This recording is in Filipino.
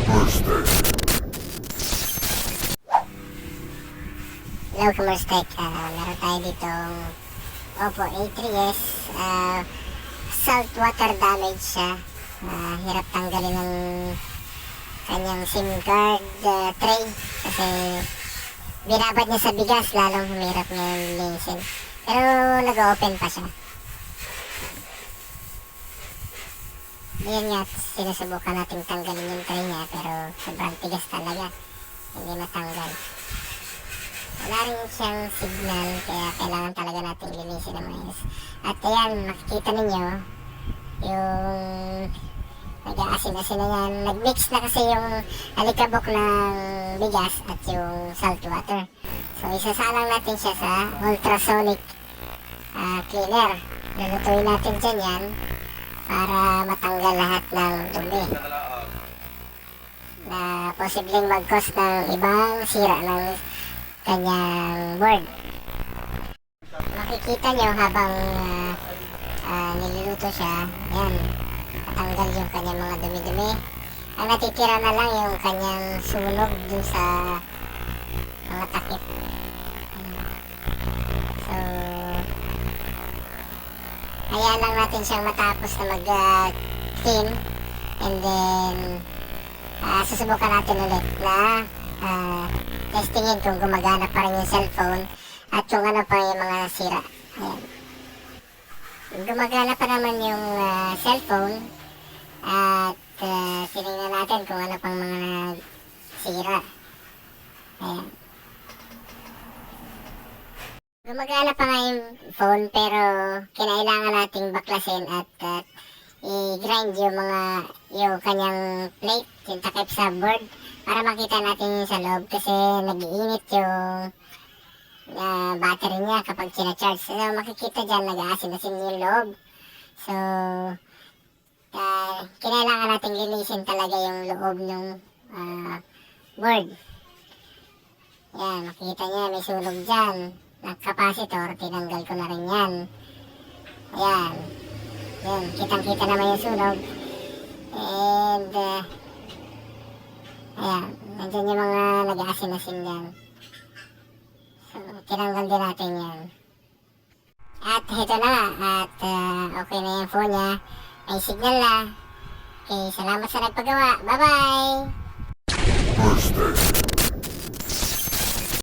Hello, Kumustek. Meron tayo ditong Oppo A3s. Saltwater damage siya. Hirap tanggalin ng kanyang SIM card tray kasi binabad niya sa bigas, lalong humirap ngayon linisin. Pero nag-open pa siya. Ayan nga, sinusubukan natin tanggalin yung tray niya pero sobrang tigas talaga. Hindi matanggal. Wala rin siyang signal kaya kailangan talaga natin linisin ng maayos. At ayan, makikita ninyo yung nag-aasin-asin na yan. Nag-mix na kasi yung alikabok ng bigas at yung salt water. So isasalang natin siya sa ultrasonic cleaner. Lulutuin natin dyan yan para matanggal lahat ng dumi na posibleng mag-cause ng ibang sira ng kanyang board. Makikita nyo habang niluluto siya, yan, matanggal yung kanyang mga dumi-dumi. Ang natitira na lang yung kanyang sunog dun sa mga takip. So hayaan lang natin siyang matapos na mag-clean and then susubukan natin ulit na testingin kung gumagana pa rin yung cellphone at kung ano pa yung mga sira. Ayan. Gumagana pa naman yung cellphone at tinignan natin kung ano pang mga sira. Ayan. Gumagana pa nga yung phone pero kinailangan nating baklasin at i-grind yung kanyang plate, yung takip sa board para makita natin yung sa loob kasi nag-iinit yung battery niya kapag sinacharge. So makikita dyan nag-aasin-asin yung loob. So kinailangan natin linisin talaga yung loob ng board. Yan, makikita niya may sunog dyan ng capacitor, tinanggal ko na rin yan. Ayan. Yan, kitang-kita naman yung sunog. And ayan, nandyan yung mga nag-aasin-asin dyan. So, tinanggal din natin yan. At ito na, at okay na yung phone niya. May signal na. Okay, salamat sa nagpagawa. Bye-bye!